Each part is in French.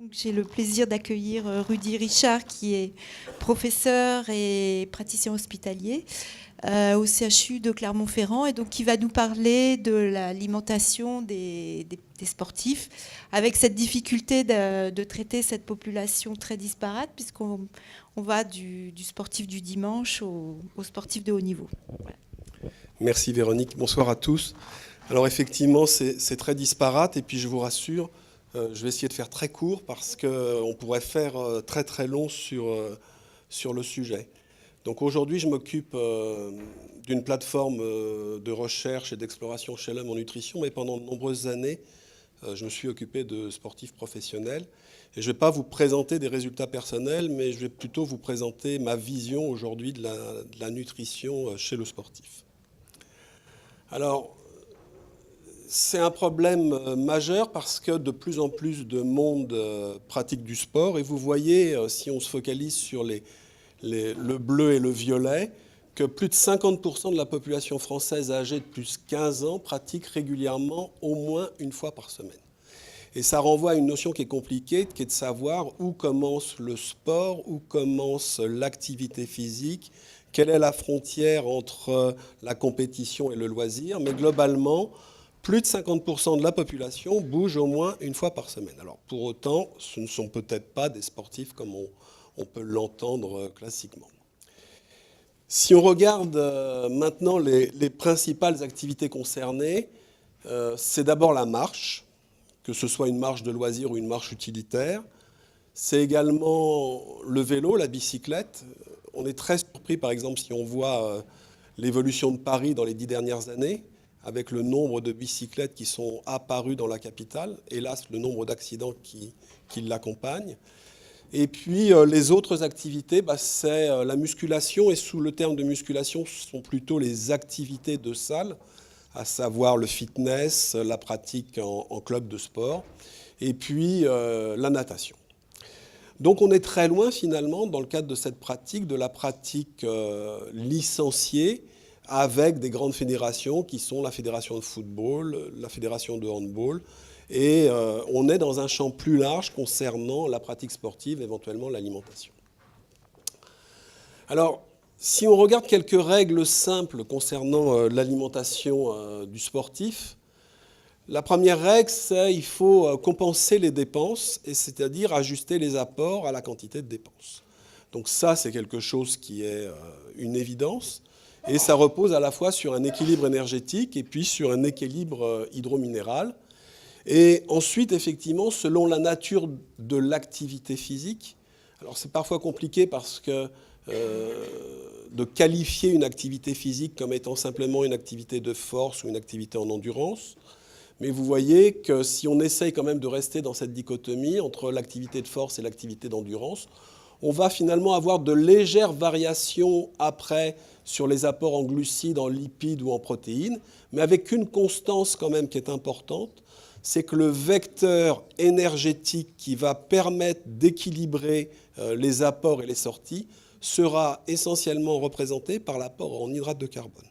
Donc, j'ai le plaisir d'accueillir Rudy Richard, qui est professeur et praticien hospitalier au CHU de Clermont-Ferrand, et donc qui va nous parler de l'alimentation des sportifs, avec cette difficulté de traiter cette population très disparate, puisqu'on va du sportif du dimanche au sportif de haut niveau. Voilà. Merci Véronique, bonsoir à tous. Alors effectivement, c'est très disparate, et puis je vous rassure, je vais essayer de faire très court parce qu'on pourrait faire très très long sur le sujet. Donc aujourd'hui, je m'occupe d'une plateforme de recherche et d'exploration chez l'homme en nutrition, mais pendant de nombreuses années, je me suis occupé de sportifs professionnels. Et je ne vais pas vous présenter des résultats personnels, mais je vais plutôt vous présenter ma vision aujourd'hui de la nutrition chez le sportif. Alors, c'est un problème majeur parce que de plus en plus de monde pratique du sport. Et vous voyez, si on se focalise sur le bleu et le violet, que plus de 50% de la population française âgée de plus de 15 ans pratique régulièrement au moins une fois par semaine. Et ça renvoie à une notion qui est compliquée, qui est de savoir où commence le sport, où commence l'activité physique, quelle est la frontière entre la compétition et le loisir. Mais globalement, plus de 50% de la population bouge au moins une fois par semaine. Alors pour autant, ce ne sont peut-être pas des sportifs comme on peut l'entendre classiquement. Si on regarde maintenant les principales activités concernées, c'est d'abord la marche, que ce soit une marche de loisir ou une marche utilitaire. C'est également le vélo, la bicyclette. On est très surpris, par exemple, si on voit l'évolution de Paris dans les 10 dernières années, avec le nombre de bicyclettes qui sont apparues dans la capitale, hélas, le nombre d'accidents qui l'accompagnent. Et puis, les autres activités, c'est la musculation, et sous le terme de musculation, ce sont plutôt les activités de salle, à savoir le fitness, la pratique en club de sport, et puis la natation. Donc on est très loin finalement, dans le cadre de cette pratique, de la pratique licenciée, avec des grandes fédérations qui sont la fédération de football, la fédération de handball, et on est dans un champ plus large concernant la pratique sportive, éventuellement l'alimentation. Alors, si on regarde quelques règles simples concernant l'alimentation du sportif, la première règle, c'est qu'il faut compenser les dépenses, et c'est-à-dire ajuster les apports à la quantité de dépenses. Donc ça, c'est quelque chose qui est une évidence, et ça repose à la fois sur un équilibre énergétique et puis sur un équilibre hydrominéral. Et ensuite, effectivement, selon la nature de l'activité physique, alors c'est parfois compliqué parce que de qualifier une activité physique comme étant simplement une activité de force ou une activité en endurance. Mais vous voyez que si on essaye quand même de rester dans cette dichotomie entre l'activité de force et l'activité d'endurance, on va finalement avoir de légères variations après sur les apports en glucides, en lipides ou en protéines, mais avec une constance quand même qui est importante, c'est que le vecteur énergétique qui va permettre d'équilibrer les apports et les sorties sera essentiellement représenté par l'apport en hydrate de carbone.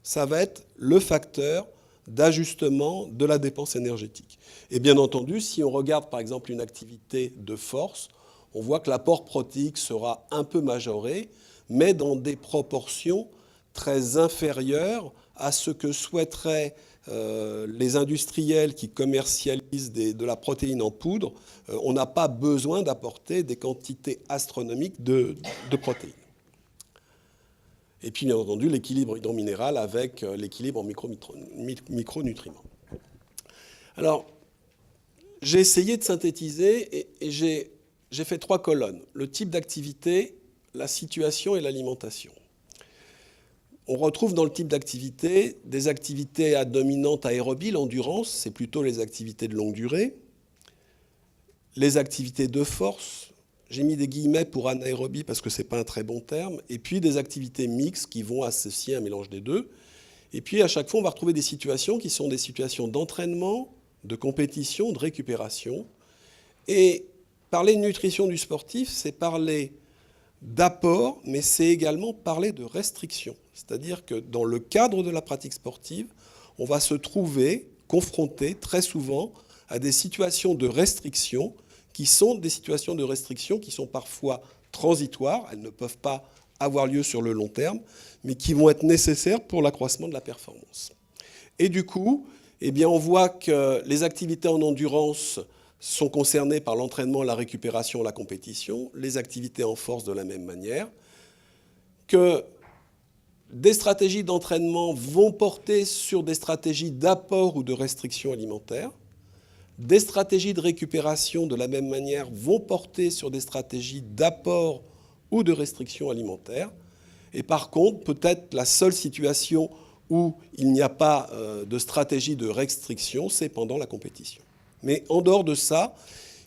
Ça va être le facteur d'ajustement de la dépense énergétique. Et bien entendu, si on regarde par exemple une activité de force, on voit que l'apport protéique sera un peu majoré, mais dans des proportions très inférieures à ce que souhaiteraient les industriels qui commercialisent de la protéine en poudre. On n'a pas besoin d'apporter des quantités astronomiques de protéines. Et puis, bien entendu, l'équilibre hydrominéral avec l'équilibre en micronutriments. Alors, j'ai essayé de synthétiser et j'ai fait 3 colonnes. Le type d'activité, la situation et l'alimentation. On retrouve dans le type d'activité des activités à dominante aérobie, l'endurance, c'est plutôt les activités de longue durée. Les activités de force, j'ai mis des guillemets pour anaérobie parce que ce n'est pas un très bon terme. Et puis des activités mixtes qui vont associer un mélange des deux. Et puis à chaque fois, on va retrouver des situations qui sont des situations d'entraînement, de compétition, de récupération. Et parler de nutrition du sportif, c'est parler d'apport, mais c'est également parler de restriction. C'est-à-dire que dans le cadre de la pratique sportive, on va se trouver confronté très souvent à des situations de restriction qui sont des situations de restriction qui sont parfois transitoires, elles ne peuvent pas avoir lieu sur le long terme, mais qui vont être nécessaires pour l'accroissement de la performance. Et du coup, eh bien, on voit que les activités en endurance sont concernées par l'entraînement, la récupération, la compétition, les activités en force de la même manière, que des stratégies d'entraînement vont porter sur des stratégies d'apport ou de restriction alimentaire, des stratégies de récupération de la même manière vont porter sur des stratégies d'apport ou de restriction alimentaire, et par contre, peut-être la seule situation où il n'y a pas de stratégie de restriction, c'est pendant la compétition. Mais en dehors de ça,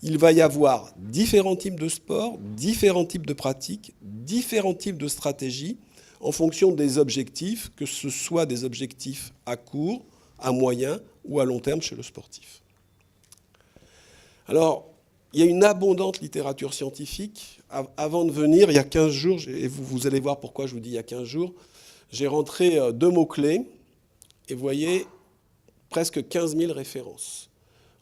il va y avoir différents types de sports, différents types de pratiques, différents types de stratégies en fonction des objectifs, que ce soit des objectifs à court, à moyen ou à long terme chez le sportif. Alors, il y a une abondante littérature scientifique. Avant de venir, il y a 15 jours, et vous allez voir pourquoi je vous dis il y a 15 jours, j'ai rentré 2 mots-clés, et vous voyez, presque 15 000 références.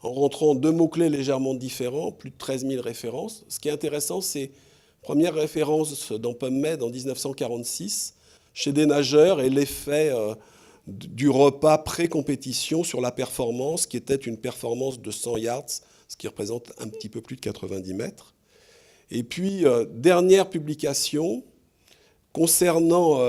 En rentrant 2 mots-clés légèrement différents, plus de 13 000 références. Ce qui est intéressant, c'est première référence dans PubMed en 1946, chez des nageurs, et l'effet du repas pré-compétition sur la performance, qui était une performance de 100 yards, ce qui représente un petit peu plus de 90 mètres. Et puis, dernière publication concernant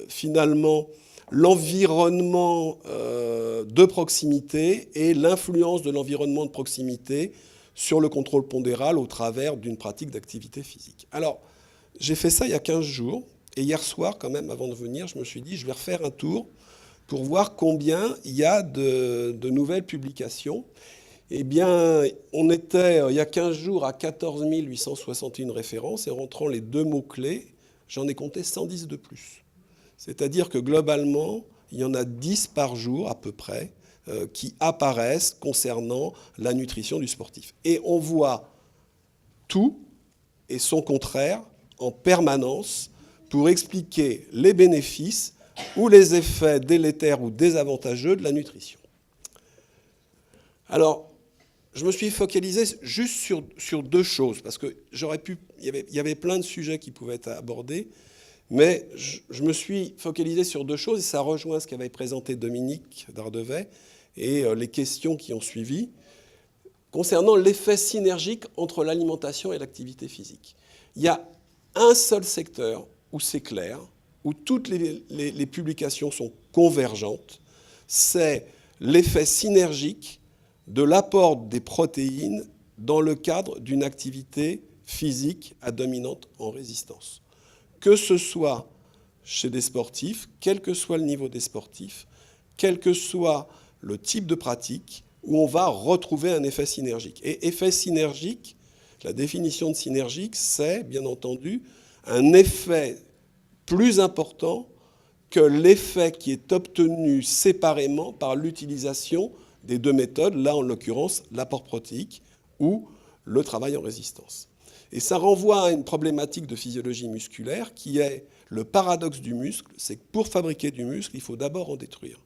finalement l'environnement de proximité et l'influence de l'environnement de proximité sur le contrôle pondéral au travers d'une pratique d'activité physique. Alors, j'ai fait ça il y a 15 jours, et hier soir, quand même, avant de venir, je me suis dit, je vais refaire un tour pour voir combien il y a de nouvelles publications. Eh bien, on était, il y a 15 jours, à 14 861 références, et en rentrant les 2 mots-clés, j'en ai compté 110 de plus. C'est-à-dire que globalement, il y en a 10 par jour à peu près qui apparaissent concernant la nutrition du sportif. Et on voit tout et son contraire en permanence pour expliquer les bénéfices ou les effets délétères ou désavantageux de la nutrition. Alors, je me suis focalisé juste sur 2 choses, parce que il y avait plein de sujets qui pouvaient être abordés, mais je me suis focalisé sur 2 choses, et ça rejoint ce qu'avait présenté Dominique Dardevet et les questions qui ont suivi, concernant l'effet synergique entre l'alimentation et l'activité physique. Il y a un seul secteur où c'est clair, où toutes les publications sont convergentes, c'est l'effet synergique de l'apport des protéines dans le cadre d'une activité physique à dominante en résistance. Que ce soit chez des sportifs, quel que soit le niveau des sportifs, quel que soit le type de pratique, où on va retrouver un effet synergique. Et effet synergique, la définition de synergique, c'est, bien entendu, un effet plus important que l'effet qui est obtenu séparément par l'utilisation des 2 méthodes, là en l'occurrence l'apport protéique ou le travail en résistance. Et ça renvoie à une problématique de physiologie musculaire qui est le paradoxe du muscle, c'est que pour fabriquer du muscle, il faut d'abord en détruire.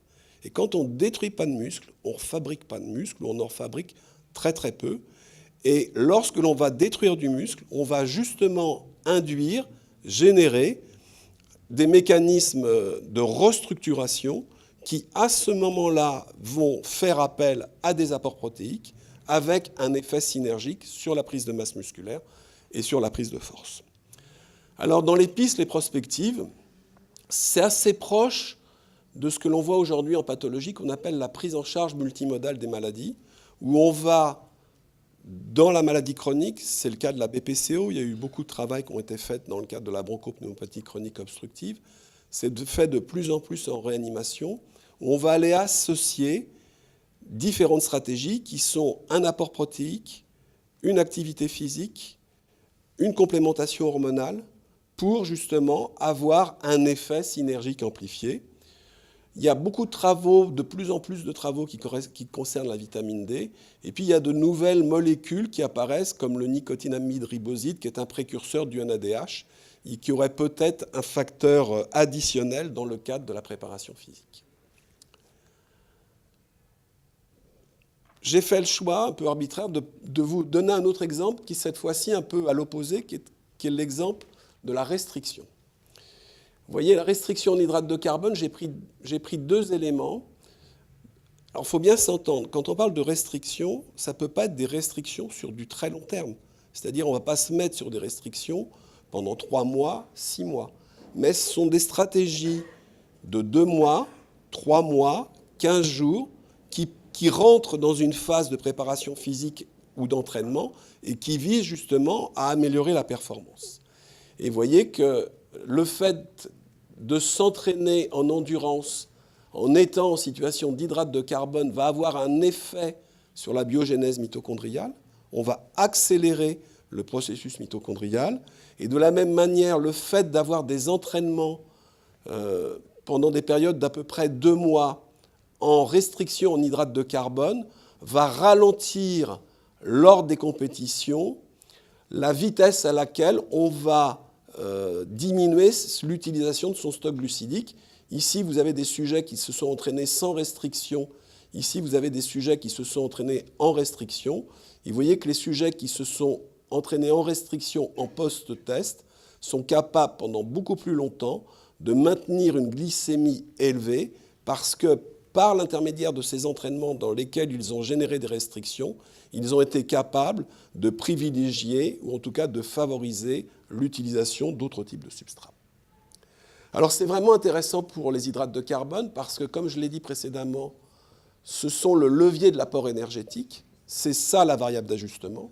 Et quand on ne détruit pas de muscle, on ne fabrique pas de muscle, ou on en fabrique très très peu. Et lorsque l'on va détruire du muscle, on va justement induire, générer des mécanismes de restructuration qui, à ce moment-là, vont faire appel à des apports protéiques avec un effet synergique sur la prise de masse musculaire et sur la prise de force. Alors, dans les pistes, les prospectives, c'est assez proche de ce que l'on voit aujourd'hui en pathologie qu'on appelle la prise en charge multimodale des maladies, où on va, dans la maladie chronique, c'est le cas de la BPCO, il y a eu beaucoup de travail qui ont été faits dans le cadre de la bronchopneumopathie chronique obstructive, c'est fait de plus en plus en réanimation, où on va aller associer différentes stratégies qui sont un apport protéique, une activité physique, une complémentation hormonale, pour justement avoir un effet synergique amplifié. Il y a beaucoup de travaux, de plus en plus de travaux qui concernent la vitamine D. Et puis il y a de nouvelles molécules qui apparaissent, comme le nicotinamide riboside, qui est un précurseur du NADH, et qui aurait peut-être un facteur additionnel dans le cadre de la préparation physique. j'ai fait le choix un peu arbitraire de vous donner un autre exemple qui, cette fois-ci, un peu à l'opposé, qui est l'exemple de la restriction. Vous voyez, la restriction en hydrate de carbone, j'ai pris deux éléments. Alors, il faut bien s'entendre. Quand on parle de restriction, ça ne peut pas être des restrictions sur du très long terme. C'est-à-dire, on ne va pas se mettre sur des restrictions pendant 3 mois, 6 mois. Mais ce sont des stratégies de 2 mois, 3 mois, 15 jours, qui rentrent dans une phase de préparation physique ou d'entraînement et qui visent justement à améliorer la performance. Et vous voyez que le fait de s'entraîner en endurance en étant en situation d'hydrate de carbone va avoir un effet sur la biogénèse mitochondriale. On va accélérer le processus mitochondrial. Et de la même manière, le fait d'avoir des entraînements pendant des périodes d'à peu près 2 mois en restriction en hydrate de carbone va ralentir lors des compétitions la vitesse à laquelle on va diminuer l'utilisation de son stock glucidique. Ici, vous avez des sujets qui se sont entraînés sans restriction. Ici, vous avez des sujets qui se sont entraînés en restriction. Et vous voyez que les sujets qui se sont entraînés en restriction en post-test sont capables, pendant beaucoup plus longtemps, de maintenir une glycémie élevée parce que, par l'intermédiaire de ces entraînements dans lesquels ils ont généré des restrictions, ils ont été capables de privilégier, ou en tout cas de favoriser, l'utilisation d'autres types de substrats. Alors c'est vraiment intéressant pour les hydrates de carbone parce que, comme je l'ai dit précédemment, ce sont le levier de l'apport énergétique. C'est ça la variable d'ajustement.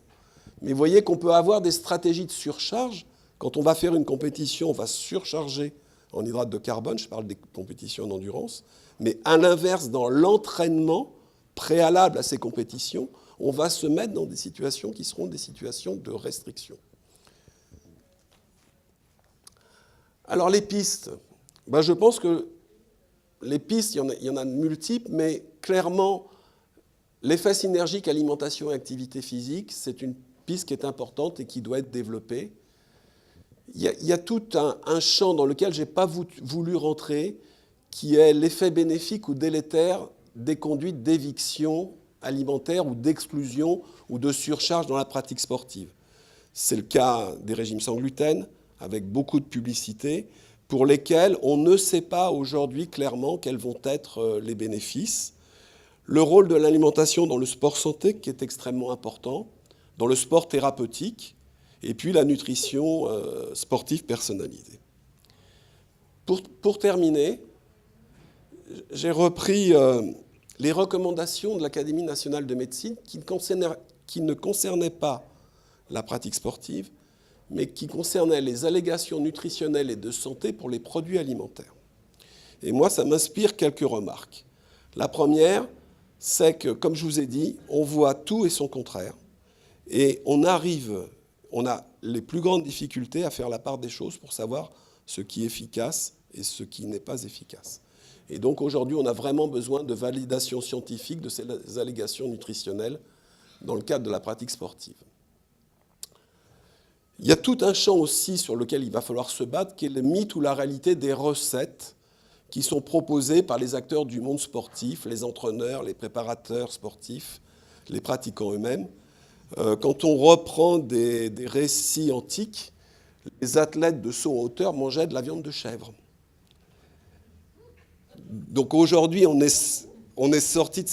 Mais vous voyez qu'on peut avoir des stratégies de surcharge. Quand on va faire une compétition, on va surcharger en hydrates de carbone. Je parle des compétitions en endurance. Mais à l'inverse, dans l'entraînement préalable à ces compétitions, on va se mettre dans des situations qui seront des situations de restriction. Alors les pistes, je pense que les pistes, il y en a de multiples, mais clairement, l'effet synergique alimentation et activité physique, c'est une piste qui est importante et qui doit être développée. Il y a tout un champ dans lequel je n'ai pas voulu rentrer, qui est l'effet bénéfique ou délétère des conduites d'éviction alimentaire ou d'exclusion ou de surcharge dans la pratique sportive. C'est le cas des régimes sans gluten, avec beaucoup de publicité, pour lesquels on ne sait pas aujourd'hui clairement quels vont être les bénéfices. Le rôle de l'alimentation dans le sport santé, qui est extrêmement important, dans le sport thérapeutique, et puis la nutrition sportive personnalisée. Pour terminer, j'ai repris les recommandations de l'Académie nationale de médecine qui ne concernaient pas la pratique sportive, mais qui concernaient les allégations nutritionnelles et de santé pour les produits alimentaires. Et moi, ça m'inspire quelques remarques. La première, c'est que, comme je vous ai dit, on voit tout et son contraire, et on a les plus grandes difficultés à faire la part des choses pour savoir ce qui est efficace et ce qui n'est pas efficace. Et donc aujourd'hui, on a vraiment besoin de validation scientifique de ces allégations nutritionnelles dans le cadre de la pratique sportive. Il y a tout un champ aussi sur lequel il va falloir se battre, qui est le mythe ou la réalité des recettes qui sont proposées par les acteurs du monde sportif, les entraîneurs, les préparateurs sportifs, les pratiquants eux-mêmes. Quand on reprend des récits antiques, les athlètes de saut en hauteur mangeaient de la viande de chèvre. Donc aujourd'hui, on est sorti de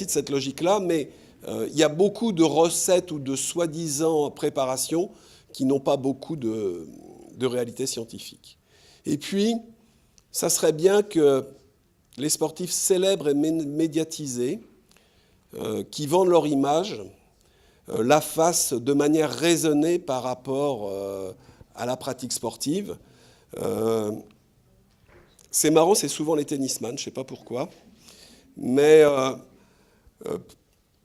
cette logique-là, mais il y a beaucoup de recettes ou de soi-disant préparations qui n'ont pas beaucoup de réalité scientifique. Et puis, ça serait bien que les sportifs célèbres et médiatisés, qui vendent leur image, la fassent de manière raisonnée par rapport à la pratique sportive. C'est marrant, c'est souvent les tennisman, je ne sais pas pourquoi, mais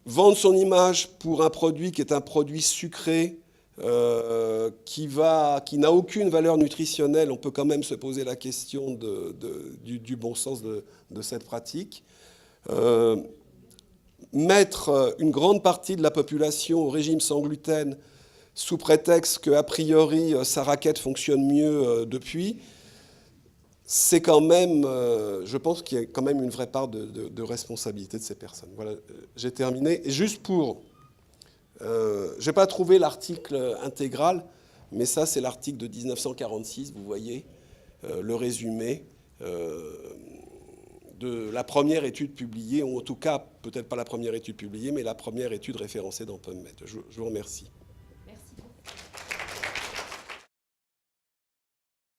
vendre son image pour un produit qui est un produit sucré, qui n'a aucune valeur nutritionnelle, on peut quand même se poser la question du bon sens de cette pratique. Mettre une grande partie de la population au régime sans gluten sous prétexte qu'a priori sa raquette fonctionne mieux depuis, c'est quand même, je pense qu'il y a quand même une vraie part de responsabilité de ces personnes. Voilà, j'ai terminé. Et juste pour... je n'ai pas trouvé l'article intégral, mais ça, c'est l'article de 1946, vous voyez, le résumé de la première étude publiée, ou en tout cas, peut-être pas la première étude publiée, mais la première étude référencée dans PubMed. Je vous remercie.